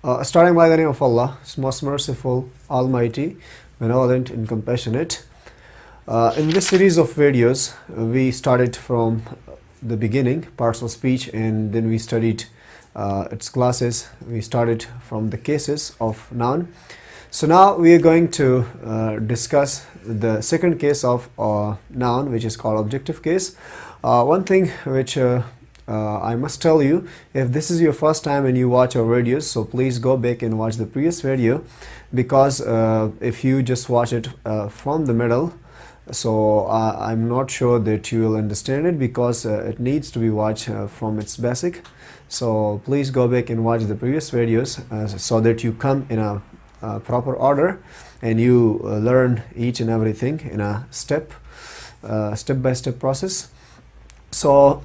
Starting by the name of Allah, most merciful, almighty, benevolent and compassionate. In this series of videos, we started from the beginning, parts of speech, and then we studied its classes. We started from the cases of noun. So now we are going to discuss the second case of noun, which is called objective case. One thing which I must tell you, if this is your first time and you watch our videos, so please go back and watch the previous video, because if you just watch it from the middle, so I'm not sure that you will understand it, because it needs to be watched from its basic. So please go back and watch the previous videos so that you come in a proper order and you learn each and everything in a step-by-step process. So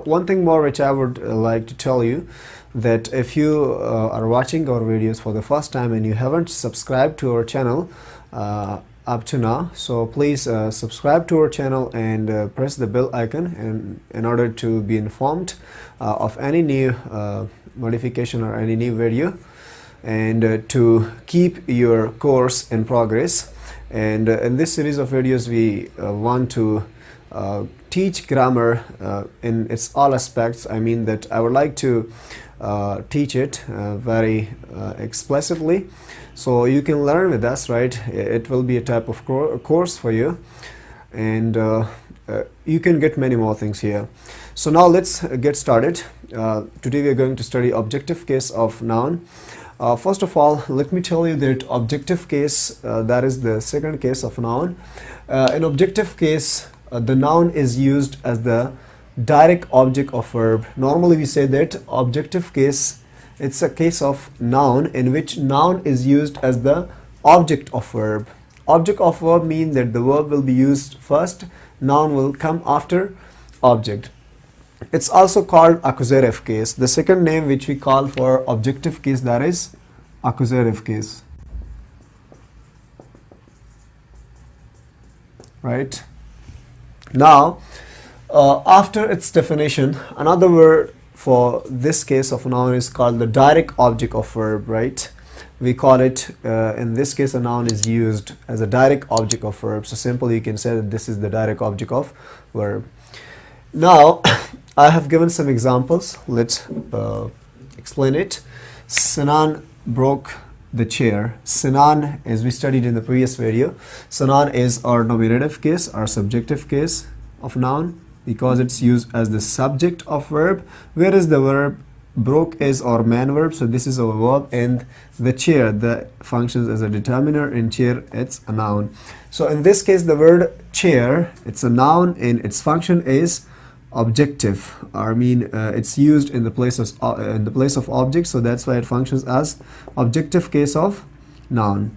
one thing more which I would like to tell you, that if you are watching our videos for the first time and you haven't subscribed to our channel up to now, so please subscribe to our channel and press the bell icon in order to be informed of any new modification or any new video, and to keep your course in progress. And in this series of videos we want to teach grammar in its all aspects. I mean that I would like to teach it very explicitly, so you can learn with us, right? It will be a type of course for you, and you can get many more things here. So now let's get started. Today we are going to study objective case of noun. First of all, let me tell you that objective case, that is the second case of noun. In objective case, the noun is used as the direct object of verb. Normally we say that objective case, it's a case of noun in which noun is used as the object of verb. Object of verb means that the verb will be used first, noun will come after object. It's also called accusative case. The second name which we call for objective case, that is accusative case. Right? Now, after its definition, another word for this case of noun is called the direct object of verb, right? We call it, in this case, a noun is used as a direct object of verb. So simply you can say that this is the direct object of verb. Now, I have given some examples. Let's explain it. Sinan broke the chair. Sinan, as we studied in the previous video, Sinan is our nominative case, our subjective case of noun, because it's used as the subject of verb, whereas the verb broke is our main verb. So this is our verb, and the chair that functions as a determiner, and chair, it's a noun. So in this case, the word chair, it's a noun and its function is objective. I mean, it's used in the place of object, so that's why it functions as objective case of noun,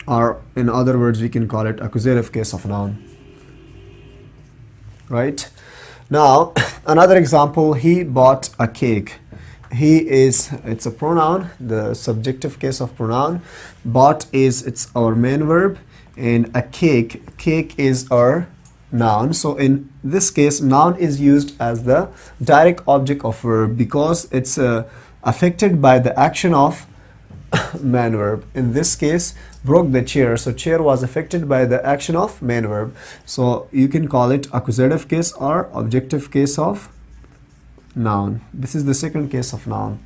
or in other words we can call it accusative case of noun. Right? Now, another example, he bought a cake. He is, it's a pronoun, the subjective case of pronoun. Bought is, it's our main verb, and a cake is our noun. So in this case, noun is used as the direct object of verb because it's affected by the action of main verb. In this case, broke the chair, so chair was affected by the action of main verb. So you can call it accusative case or objective case of noun. This is the second case of noun,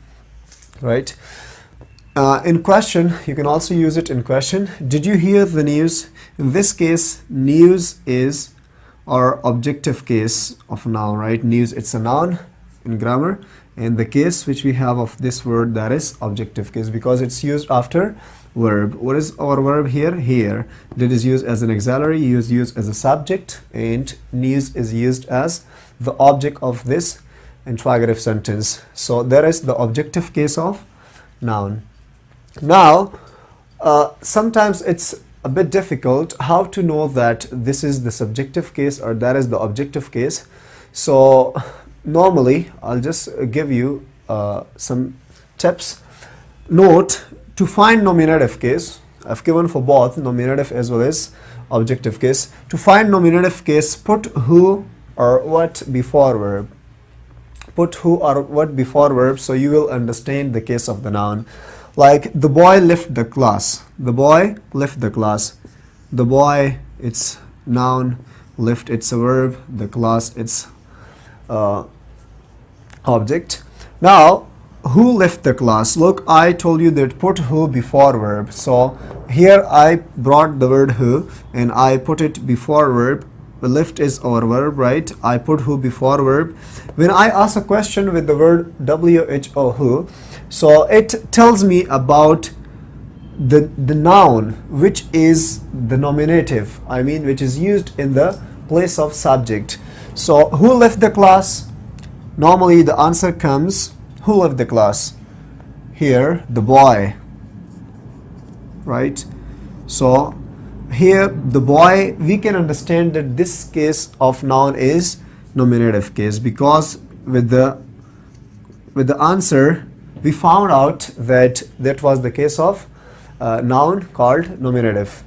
right? In question, you can also use it in question. Did you hear the news? In this case, news is our objective case of noun, right? News, it's a noun in grammar, and the case which we have of this word, that is objective case, because it's used after verb. What is our verb here? Here. That is used as an auxiliary, used as a subject, and news is used as the object of this interrogative sentence. So there is the objective case of noun. Now, sometimes it's a bit difficult how to know that this is the subjective case or that is the objective case. So normally I'll just give you some tips. Note, to find nominative case, I've given for both nominative as well as objective case. To find nominative case, put who or what before verb. put who or what before verb, so you will understand the case of the noun. Like the boy left the class. The boy left the class. The boy, it's noun. Left, it's a verb. The class, it's object. Now, who left the class? Look, I told you that put who before verb. So here I brought the word who and I put it before verb. The left is our verb, right? I put who before verb. When I ask a question with the word who, so it tells me about the noun, which is the nominative, I mean, which is used in the place of subject. So who left the class? Normally the answer comes, who left the class? Here, the boy, right? So here, the boy, we can understand that this case of noun is nominative case, because with the answer we found out that that was the case of noun called nominative.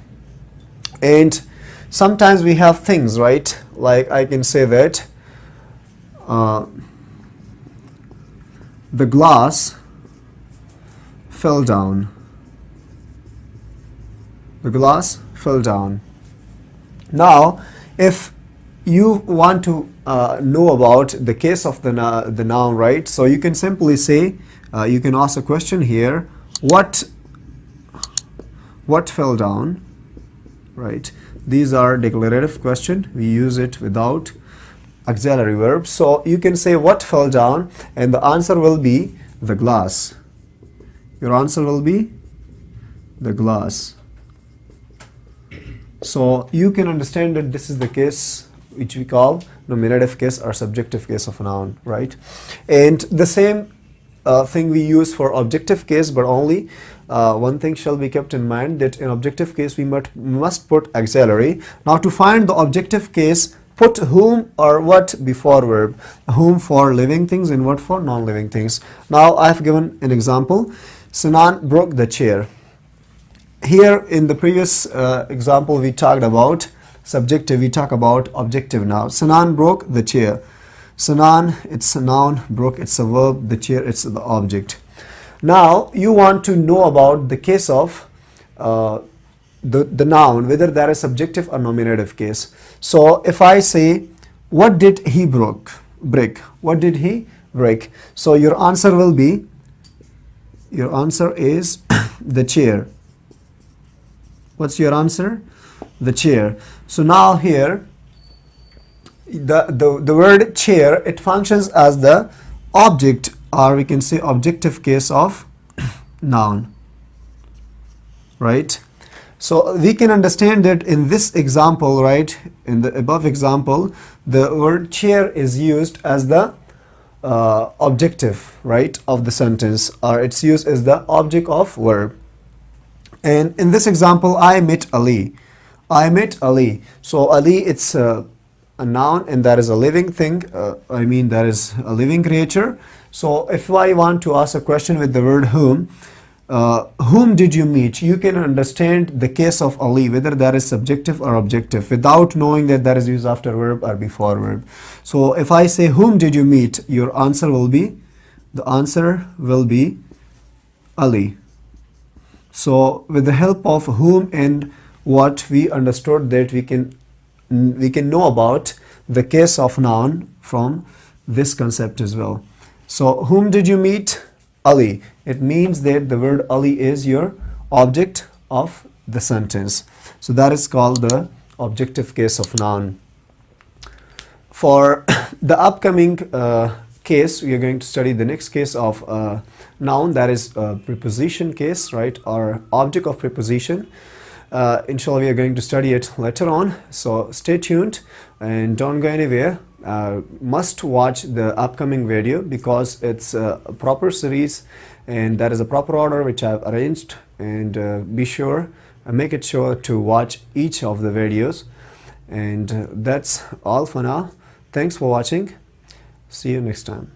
And sometimes we have things, right? Like I can say that the glass fell down. The glass fell down. Now, if you want to know about the case of the noun, right? So you can simply say, you can ask a question here, what fell down, right? These are declarative question. We use it without auxiliary verb. So you can say what fell down and the answer will be the glass. Your answer will be the glass. So you can understand that this is the case which we call nominative case or subjective case of a noun, right? And the same thing we use for objective case, but only one thing shall be kept in mind, that in objective case we must put auxiliary. Now to find the objective case, put whom or what before verb. Whom for living things and what for non-living things. Now I've given an example. Sinan broke the chair. Here in the previous example we talked about subjective, we talk about objective now. Sinan broke the chair. Sinan, it's a noun, broke, it's a verb, the chair, it's the object. Now you want to know about the case of the noun, whether that is subjective or nominative case. So if I say, what did he break? What did he break? So your answer will be, your answer is the chair. What's your answer? The chair. So now here, the word chair, it functions as the object, or we can say objective case of noun, right? So we can understand that in this example, right, in the above example, the word chair is used as the objective, right, of the sentence, or it's used as the object of verb. And in this example, I met Ali. I met Ali. So Ali, it's a noun and that is a living thing. I mean, that is a living creature. So if I want to ask a question with the word whom did you meet? You can understand the case of Ali, whether that is subjective or objective, without knowing that that is used after verb or before verb. So if I say whom did you meet, your answer will be, the answer will be Ali. So with the help of whom and what, we understood that we can know about the case of noun from this concept as well. So whom did you meet? Ali. It means that the word Ali is your object of the sentence. So that is called the objective case of noun. For the upcoming case, we are going to study the next case of noun, that is preposition case, right, or object of preposition. Inshallah, we are going to study it later on. So stay tuned and don't go anywhere. Must watch the upcoming video because it's a proper series and that is a proper order which I've arranged, and be sure, make it sure to watch each of the videos. And that's all for now. Thanks for watching. See you next time.